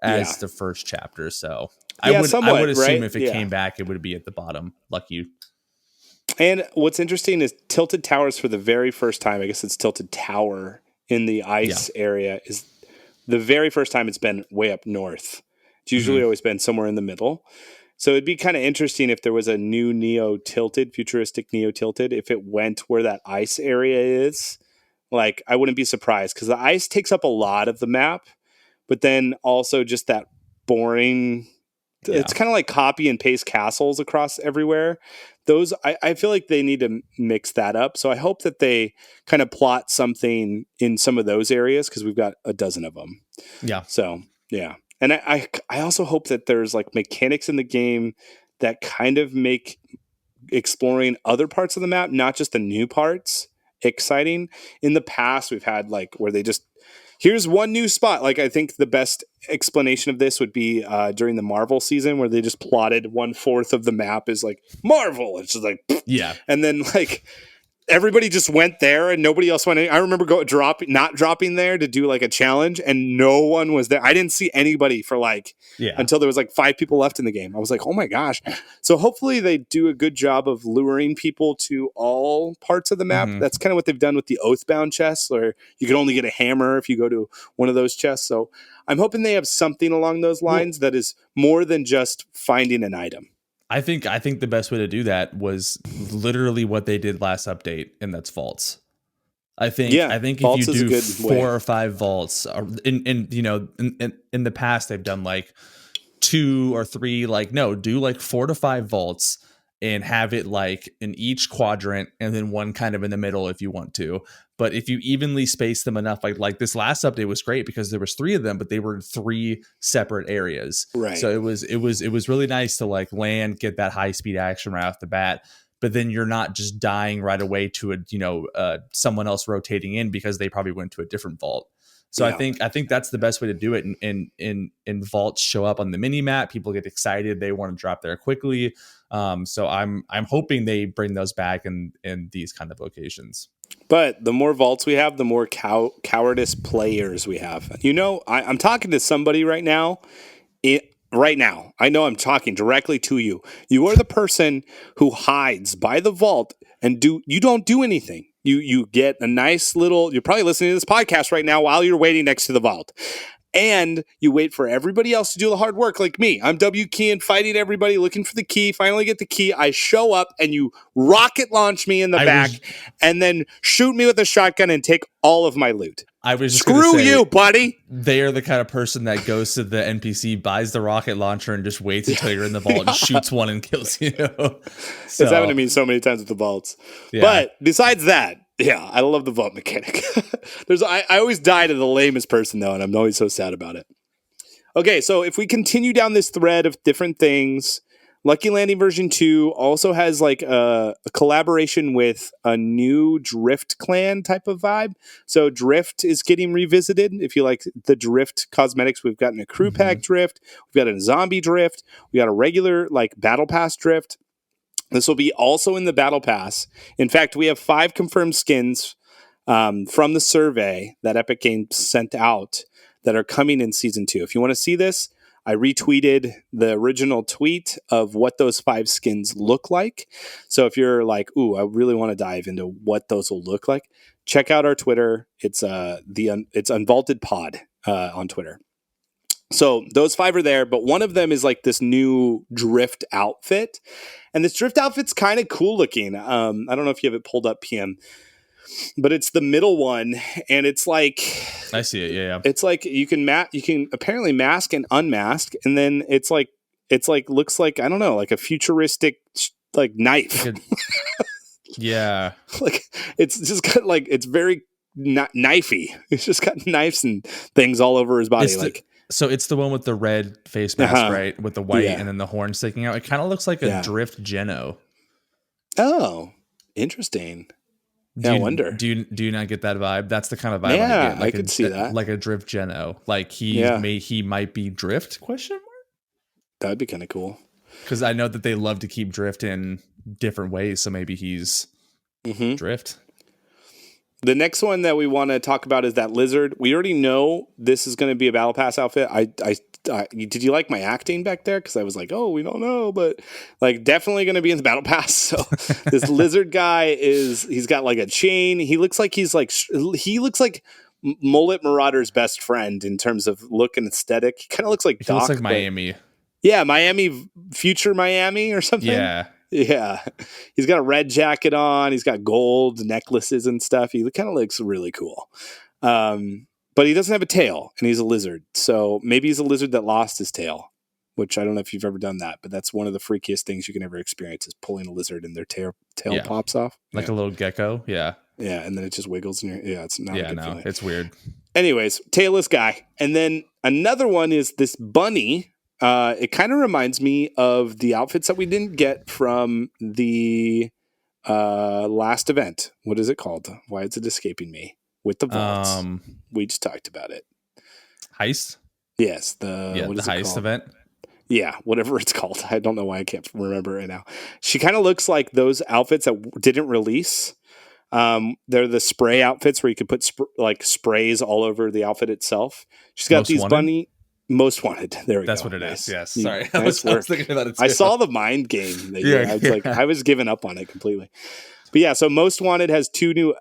as Yeah. the first chapter. So Yeah, I somewhat, would assume right? if it Yeah. came back, it would be at the bottom. Lucky. And what's interesting is Tilted Towers for the very first time. I guess it's Tilted Tower in the ice area is the very first time it's been way up north. It's usually always been somewhere in the middle. So it'd be kind of interesting if there was a new futuristic Neo Tilted, if it went where that ice area is. Like, I wouldn't be surprised, because the ice takes up a lot of the map, but then also just that boring. Yeah. It's kind of like copy and paste castles across everywhere. Those I feel like they need to mix that up. So I hope that they kind of plot something in some of those areas, because we've got a dozen of them. Yeah. So yeah. And I also hope that there's like mechanics in the game that kind of make exploring other parts of the map, not just the new parts, exciting. In the past, we've had like where they just here's one new spot. Like I think the best explanation of this would be during the Marvel season where they just plotted 1/4 of the map is like Marvel. It's just like Yeah. and then like everybody just went there and nobody else went. I remember not dropping there to do like a challenge and no one was there. I didn't see anybody for like until there was like 5 people left in the game. I was like, oh my gosh. So hopefully they do a good job of luring people to all parts of the map. That's kind of what they've done with the Oathbound chests, where you can only get a hammer if you go to one of those chests. So I'm hoping they have something along those lines that is more than just finding an item. I think the best way to do that was literally what they did last update, and that's vaults. I think if you do 4 or 5 vaults, in the past they've done like 2 or 3, like no, do like 4 to 5 vaults and have it like in each quadrant and then one kind of in the middle if you want to. But if you evenly space them enough, like this last update was great because there was 3 of them, but they were in 3 separate areas. Right. So it was really nice to like land, get that high speed action right off the bat. But then you're not just dying right away to someone else rotating in because they probably went to a different vault. So I think that's the best way to do it. And vaults show up on the mini map. People get excited. They want to drop there quickly. So I'm hoping they bring those back in these kind of locations. But the more vaults we have, the more cowardice players we have. I'm talking to somebody right now. I know I'm talking directly to you. You are the person who hides by the vault and you don't do anything. You get a nice little, you're probably listening to this podcast right now while you're waiting next to the vault. And you wait for everybody else to do the hard work like me. I'm W keying, fighting everybody, looking for the key, finally get the key. I show up and you rocket launch me in the back and then shoot me with a shotgun and take all of my loot. I was just Screw you, buddy. They are the kind of person that goes to the NPC, buys the rocket launcher, and just waits until you're in the vault and shoots one and kills you. So, it's happened to me so many times with the vaults. Yeah. But besides that, yeah, I love the vault mechanic. I always die to the lamest person, though, and I'm always so sad about it. Okay, so if we continue down this thread of different things, Lucky Landing version 2 also has like a collaboration with a new Drift clan type of vibe. So Drift is getting revisited. If you like the Drift cosmetics, we've gotten a crew pack Drift, we've got a zombie Drift, we got a regular like battle pass Drift. This will be also in the battle pass. In fact, we have 5 confirmed skins from the survey that Epic Games sent out that are coming in season 2. If you want to see this, I retweeted the original tweet of what those 5 skins look like. So if you're like, ooh, I really want to dive into what those will look like, check out our Twitter. It's Unvaulted Pod on Twitter. So those 5 are there, but one of them is like this new Drift outfit. And this Drift outfit's kind of cool looking. I don't know if you have it pulled up, PM. But it's the middle one, and it's like I see it. Yeah. It's like you can apparently mask and unmask, and then it's like looks like, I don't know, like a futuristic like knife. Yeah. Like it's just got like, it's very knifey. It's just got knives and things all over his body. So it's the one with the red face mask, right? With the white and then the horn sticking out. It kind of looks like a Drift Geno. Oh, interesting. I wonder. Do you not get that vibe? That's the kind of vibe I get. Like I could see that. Like a Drift Geno. Like he might be Drift ? That'd be kind of cool. Because I know that they love to keep Drift in different ways, so maybe he's Drift. The next one that we want to talk about is that lizard. We already know this is going to be a battle pass outfit. Did you like my acting back there? Because I was like, oh, we don't know, but like definitely going to be in the battle pass. So this lizard guy he's got like a chain. He looks like Mullet Marauder's best friend in terms of look and aesthetic. He kind of looks like Doc. He looks like Miami. Yeah, Miami, future Miami or something. Yeah. He's got a red jacket on. He's got gold necklaces and stuff. He kind of looks really cool. But he doesn't have a tail, and he's a lizard. So maybe he's a lizard that lost his tail, which I don't know if you've ever done that, but that's one of the freakiest things you can ever experience is pulling a lizard and their tail pops off. Like a little gecko. Yeah. Yeah, and then it just wiggles in your. Yeah, it's not a good feeling. It's weird. Anyways, tailless guy, and then another one is this bunny. It kind of reminds me of the outfits that we didn't get from the last event. What is it called? Why is it escaping me? With the vaults, we just talked about it. Heist. Yes, the heist event. Yeah, whatever it's called. I don't know why I can't remember right now. She kind of looks like those outfits that didn't release. They're the spray outfits where you could put sprays all over the outfit itself. She's got these bunny most wanted. There we go. That's what it is. Yes. Sorry. Nice I was thinking about it too. I saw the mind game. I was giving up on it completely. But yeah, so Most Wanted has two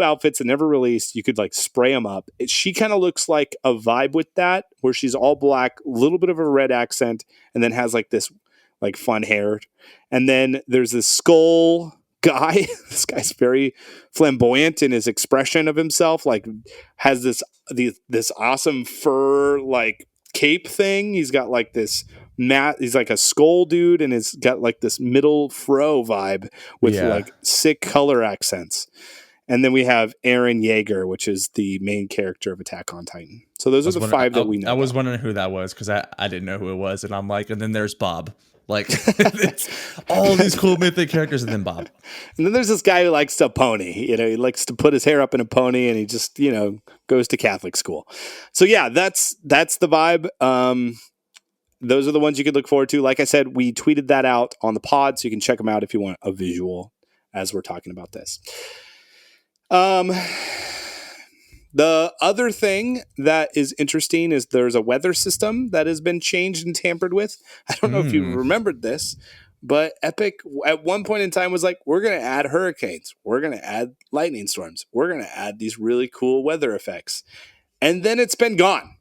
outfits that never released. You could like spray them up. She kind of looks like a vibe with that, where she's all black, a little bit of a red accent, and then has like this like fun hair. And then there's this skull guy. This guy's very flamboyant in his expression of himself. Like has this awesome fur like cape thing. He's got like this he's like a skull dude, and he's got like this middle fro vibe with like sick color accents. And then we have Eren Yeager, which is the main character of Attack on Titan. So those are the five that we know. I was wondering who that was because I didn't know who it was, and I'm like, and then there's Bob. Like it's all these cool mythic characters, and then Bob. And then there's this guy who likes to pony. He likes to put his hair up in a pony, and he just goes to Catholic school. So yeah, that's the vibe. Those are the ones you could look forward to. Like I said, we tweeted that out on the pod, so you can check them out if you want a visual as we're talking about this. The other thing that is interesting is there's a weather system that has been changed and tampered with. I don't know if you remembered this, but Epic at one point in time was like, we're going to add hurricanes. We're going to add lightning storms. We're going to add these really cool weather effects. And then it's been gone.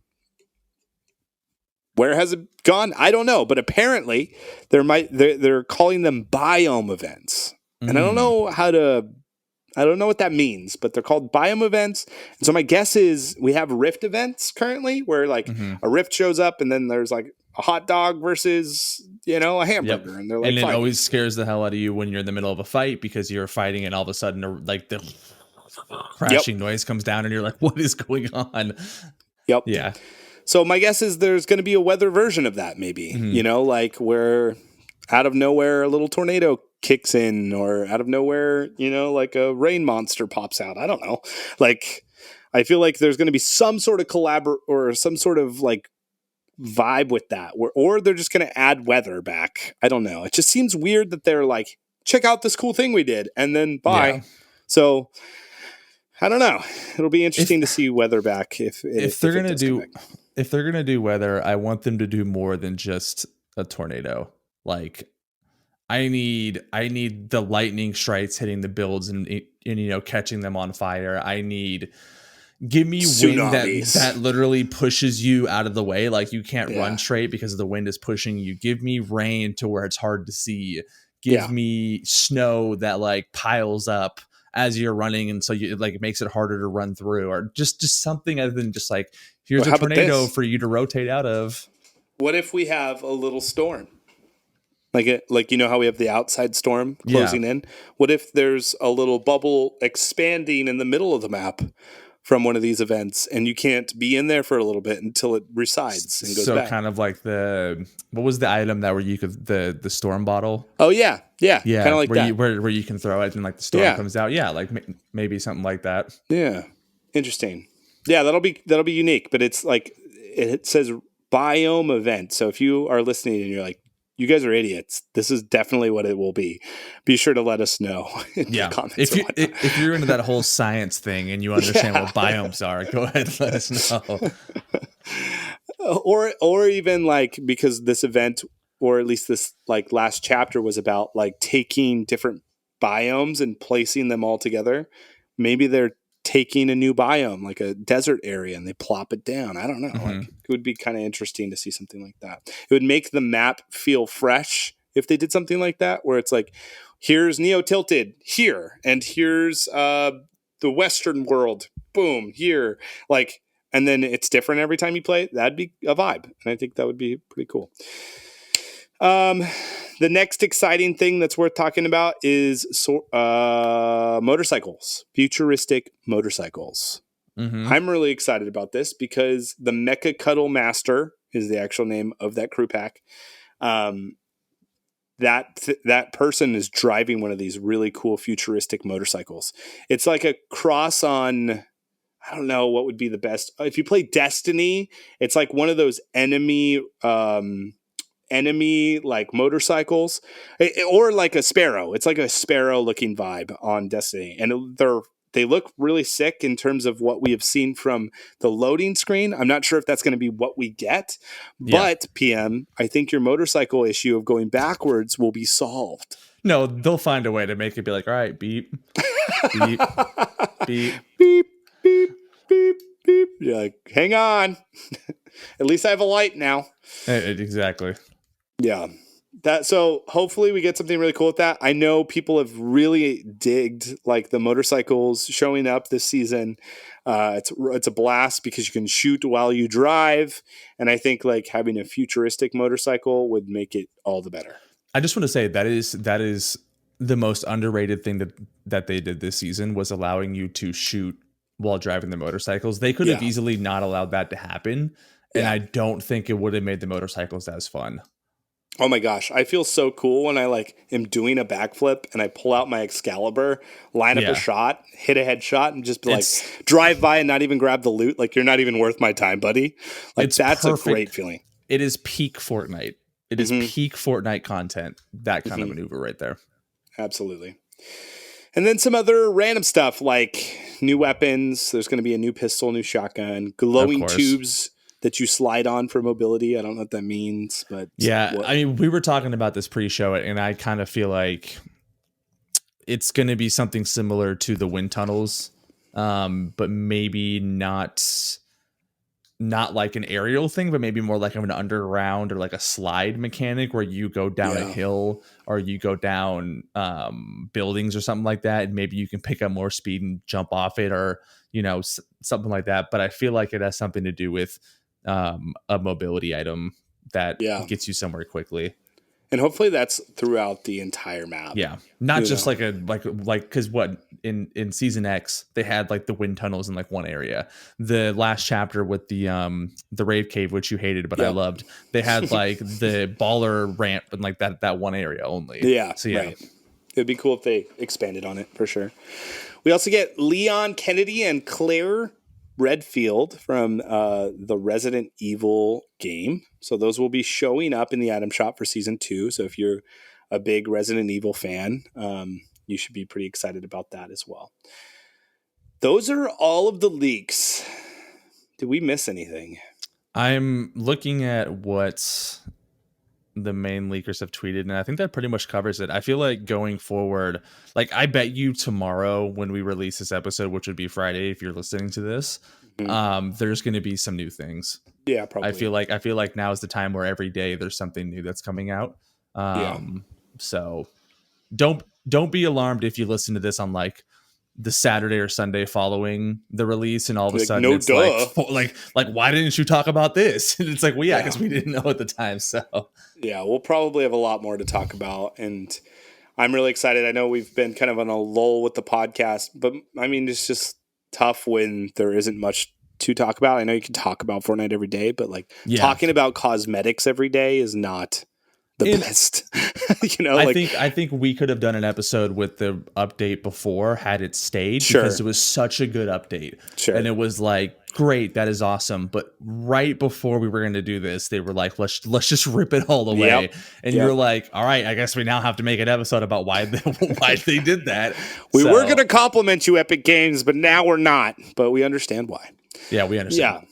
Where has it gone? I don't know. But apparently they're calling them biome events. And I don't know what that means, but they're called biome events. And so my guess is we have rift events currently where like a rift shows up and then there's like a hot dog versus, a hamburger. Yep. And they're like, and it always scares the hell out of you when you're in the middle of a fight because you're fighting and all of a sudden like the crashing noise comes down and you're like, what is going on? Yep. Yeah. So my guess is there's going to be a weather version of that maybe, like where out of nowhere a little tornado kicks in, or out of nowhere, like a rain monster pops out. I don't know. Like, I feel like there's going to be some sort of or some sort of like vibe with that, or they're just going to add weather back. I don't know. It just seems weird that they're like, check out this cool thing we did, and then bye. Yeah. So I don't know. It'll be interesting to see weather back if they're going to do weather. I want them to do more than just a tornado. Like, I need the lightning strikes hitting the builds and catching them on fire. Give me tsunamis. Wind that literally pushes you out of the way. Like you can't run straight because the wind is pushing you. Give me rain to where it's hard to see. Give me snow that like piles up as you're running, and so you like it makes it harder to run through, or just something other than just like here's a tornado for you to rotate out of. What if we have a little storm? Like how we have the outside storm closing in? What if there's a little bubble expanding in the middle of the map from one of these events, and you can't be in there for a little bit until it resides and goes back? So kind of like what was the item that where you could the storm bottle? Oh yeah, kind of like that. Where you can throw it and like the storm comes out. Yeah, like maybe something like that. Yeah, interesting. Yeah, that'll be unique. But it's like it says biome event. So if you are listening and you're like, you guys are idiots, this is definitely what it will be. Be sure to let us know in the comments. If you're into that whole science thing and you understand what biomes are, go ahead and let us know. Or even like, because this event, or at least this like last chapter, was about like taking different biomes and placing them all together. Maybe they're taking a new biome, like a desert area, and they plop it down. I don't know. Like, it would be kind of interesting to see something like that. It would make the map feel fresh if they did something like that, where it's like, here's Neo Tilted here, and here's the Western world, boom, here. Like, and then it's different every time you play it. That'd be a vibe. And I think that would be pretty cool. the next exciting thing that's worth talking about is motorcycles, futuristic motorcycles. Mm-hmm. I'm really excited about this because the Mecha Cuddle Master is the actual name of that crew pack. That person is driving one of these really cool futuristic motorcycles. It's like a cross on, I don't know what would be the best. If you play Destiny, it's like one of those enemy like motorcycles, or like a Sparrow. It's like a Sparrow looking vibe on Destiny, and they look really sick in terms of what we have seen from the loading screen. I'm not sure if that's going to be what we get, but PM, I think your motorcycle issue of going backwards will be solved. No, they'll find a way to make it be like, all right, beep, beep, beep, beep, beep, beep, beep. You're like, hang on. At least I have a light now. Exactly. Yeah. So hopefully we get something really cool with that. I know people have really digged like the motorcycles showing up this season. It's a blast because you can shoot while you drive, and I think like having a futuristic motorcycle would make it all the better. I just want to say that is the most underrated thing that they did this season, was allowing you to shoot while driving the motorcycles. They could have easily not allowed that to happen, and I don't think it would have made the motorcycles as fun. Oh my gosh, I feel so cool when I like am doing a backflip and I pull out my Excalibur, line up a shot, hit a headshot, and just be like drive by and not even grab the loot. Like, you're not even worth my time, buddy. Like, that's perfect. A great feeling. It is peak Fortnite. It is peak Fortnite content. That kind of maneuver right there. Absolutely. And then some other random stuff like new weapons. There's going to be a new pistol, new shotgun, glowing tubes that you slide on for mobility. I don't know what that means, but I mean, we were talking about this pre-show, and I kind of feel like it's going to be something similar to the wind tunnels, but maybe not like an aerial thing, but maybe more like an underground or like a slide mechanic where you go down a hill or you go down buildings or something like that, and maybe you can pick up more speed and jump off it, or something like that. But I feel like it has something to do with a mobility item that gets you somewhere quickly, and hopefully that's throughout the entire map. Not just like because what in season X they had like the wind tunnels in like one area. The last chapter with the rave cave, which you hated but I loved, they had like the baller ramp in like that one area only. Right. It'd be cool if they expanded on it for sure. We also get Leon Kennedy and Claire Redfield from the Resident Evil game. So those will be showing up in the item shop for season 2. So if you're a big Resident Evil fan, you should be pretty excited about that as well. Those are all of the leaks. Did we miss anything? I'm looking at what the main leakers have tweeted, and I think that pretty much covers it. I feel like going forward, like I bet you tomorrow when we release this episode, which would be Friday if you're listening to this, there's going to be some new things. Yeah, probably. I feel like now is the time where every day there's something new that's coming out. So don't be alarmed if you listen to this on like the Saturday or Sunday following the release, and all of a sudden it's like why didn't you talk about this? And it's like, well, because we didn't know at the time. So we'll probably have a lot more to talk about, and I'm really excited. I know we've been kind of on a lull with the podcast, but I mean, it's just tough when there isn't much to talk about. I know you can talk about Fortnite every day, but like talking about cosmetics every day is not the best. I think we could have done an episode with the update before had it stayed, because it was such a good update. And it was like, great, that is awesome. But right before we were going to do this, they were like, let's just rip it all away. And you're like, all right, I guess we now have to make an episode about why they did that. We were going to compliment you, Epic Games, but now we're not. But we understand why. Yeah, we understand.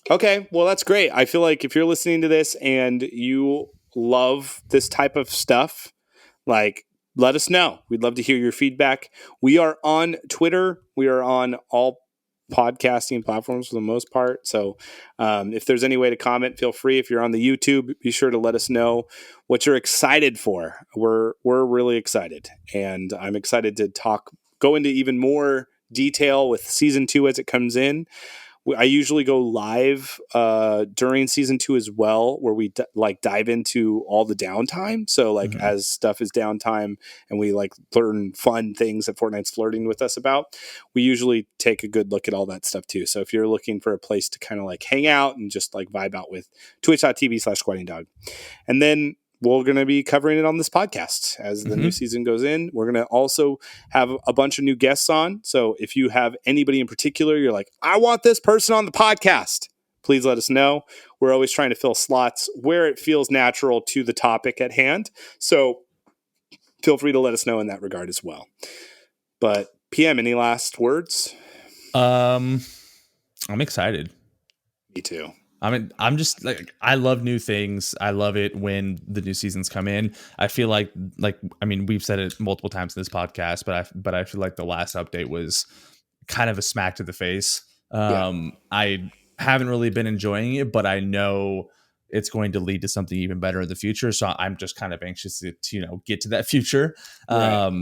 Yeah. Okay, well, that's great. I feel like if you're listening to this and you love this type of stuff, like, let us know. We'd love to hear your feedback. We are on Twitter. We are on all podcasting platforms for the most part. So if there's any way to comment, feel free. If you're on the YouTube, be sure to let us know what you're excited for. We're really excited, and I'm excited to go into even more detail with season 2 as it comes in. I usually go live during season 2 as well, where we dive into all the downtime. So like as stuff is downtime and we like learn fun things that Fortnite's flirting with us about, we usually take a good look at all that stuff too. So if you're looking for a place to kind of like hang out and just like vibe out with, twitch.tv/Squatingdog. And then we're going to be covering it on this podcast as the new season goes in. We're going to also have a bunch of new guests on. So if you have anybody in particular, you're like, I want this person on the podcast, please let us know. We're always trying to fill slots where it feels natural to the topic at hand. So feel free to let us know in that regard as well. But PM, any last words? I'm excited. Me too. I'm just like, I love new things. I love it when the new seasons come in. I feel like I mean, we've said it multiple times in this podcast, but I feel like the last update was kind of a smack to the face. I haven't really been enjoying it, but I know it's going to lead to something even better in the future. So I'm just kind of anxious to get to that future. Right.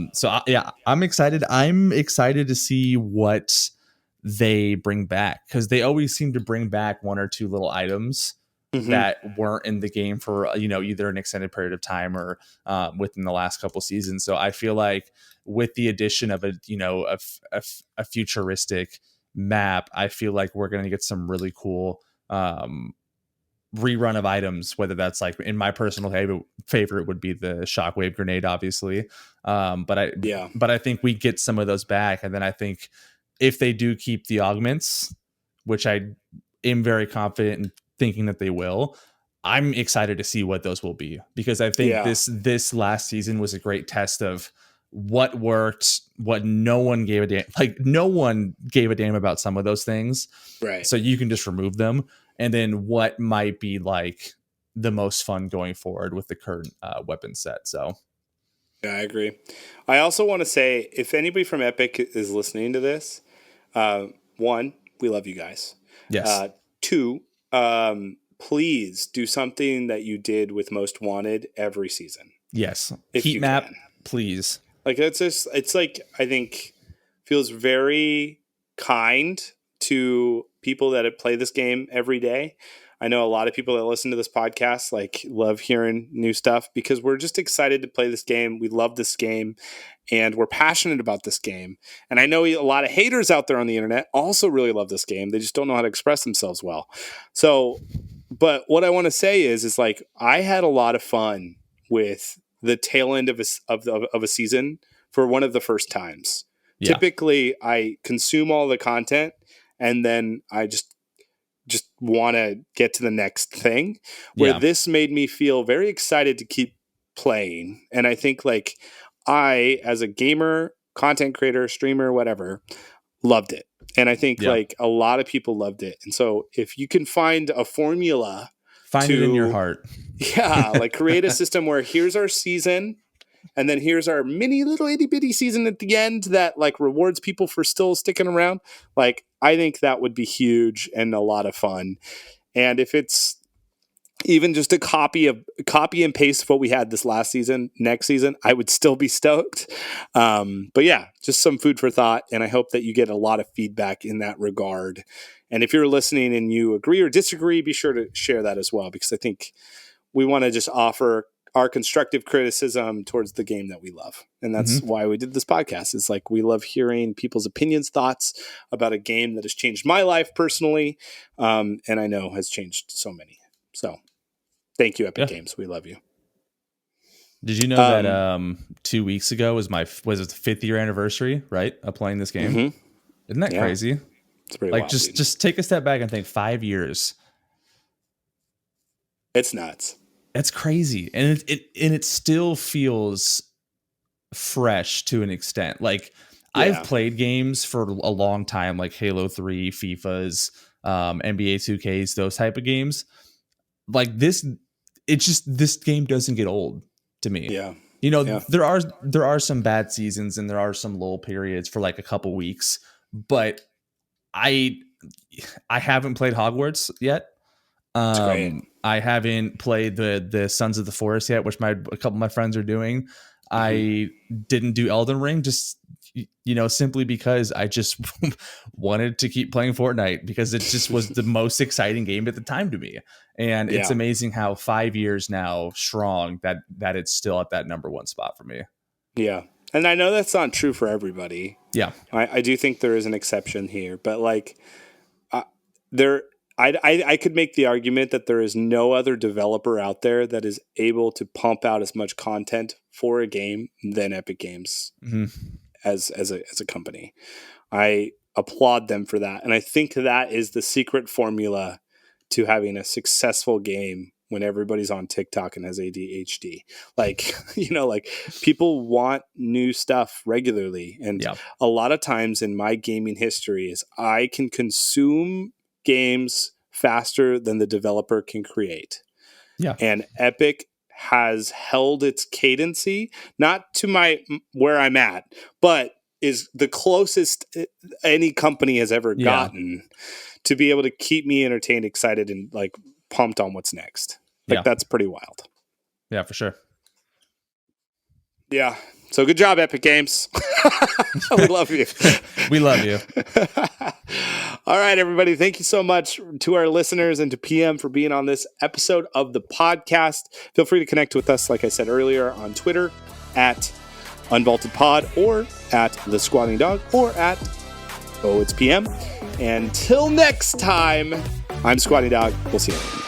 I'm excited. I'm excited to see what they bring back, because they always seem to bring back one or two little items that weren't in the game for either an extended period of time or within the last couple seasons. So I feel like with the addition of a futuristic map, I feel like we're going to get some really cool rerun of items, whether that's like, in my personal favorite would be the shockwave grenade, obviously. But I think we get some of those back, and then I think if they do keep the augments, which I am very confident in thinking that they will, I'm excited to see what those will be, because I think this last season was a great test of what worked, what no one gave a damn. Like, no one gave a damn about some of those things. Right. So you can just remove them. And then what might be like the most fun going forward with the current weapon set. So yeah, I agree. I also want to say, if anybody from Epic is listening to this, one, we love you guys. yes. Two, please do something that you did with Most Wanted every season. Yes. If Heat you map, can. please. Like, it's like, I think feels very kind to people that play this game every day. I know a lot of people that listen to this podcast like love hearing new stuff, because we're just excited to play this game. We love this game and we're passionate about this game. And I know a lot of haters out there on the internet also really love this game. They just don't know how to express themselves well. So, but what I want to say is like, I had a lot of fun with the tail end of a season for one of the first times. Yeah. Typically I consume all the content and then I just want to get to the next thing, where this made me feel very excited to keep playing. And I think like I, as a gamer, content creator, streamer, whatever, loved it. And I think like a lot of people loved it. And so if you can find a formula, find it in your heart. Yeah. Like create a system where here's our season, and then here's our mini little itty bitty season at the end that like rewards people for still sticking around. Like, I think that would be huge and a lot of fun. And if it's even just a copy and paste what we had this last season, next season, I would still be stoked. But yeah, just some food for thought. And I hope that you get a lot of feedback in that regard. And if you're listening and you agree or disagree, be sure to share that as well, because I think we want to just offer our constructive criticism towards the game that we love. And that's why we did this podcast. It's like, we love hearing people's opinions, thoughts about a game that has changed my life personally. And I know has changed so many. So thank you, Epic Games. We love you. Did you know that 2 weeks ago was it the 5th year anniversary, right, of playing this game? Isn't that crazy? It's pretty like wild, just take a step back and think 5 years. It's nuts. That's crazy. And it still feels fresh to an extent. Like, I've played games for a long time, like Halo 3, FIFAs, NBA 2Ks, those type of games. Like this game doesn't get old to me. Yeah. There are some bad seasons and there are some lull periods for like a couple weeks, but I haven't played Hogwarts yet. I haven't played the Sons of the Forest yet, which a couple of my friends are doing. I didn't do Elden Ring. Just simply because I just wanted to keep playing Fortnite because it just was the most exciting game at the time to me. And it's amazing how 5 years now strong that it's still at that number one spot for me. Yeah. And I know that's not true for everybody. Yeah. I do think there is an exception here, but like I could make the argument that there is no other developer out there that is able to pump out as much content for a game than Epic Games as a company. I applaud them for that. And I think that is the secret formula to having a successful game when everybody's on TikTok and has ADHD. Like, like people want new stuff regularly. And a lot of times in my gaming history is I can consume games faster than the developer can create. Yeah. And Epic has held its cadency, not to where I'm at, but is the closest any company has ever gotten to be able to keep me entertained, excited, and like pumped on what's next. Like that's pretty wild. Yeah, for sure. Yeah. So good job, Epic Games. We love you. We love you. All right, everybody. Thank you so much to our listeners and to PM for being on this episode of the podcast. Feel free to connect with us, like I said earlier, on Twitter at Unvaulted Pod or at The Squatingdog or at It's PM. Until next time, I'm Squatingdog. We'll see you later.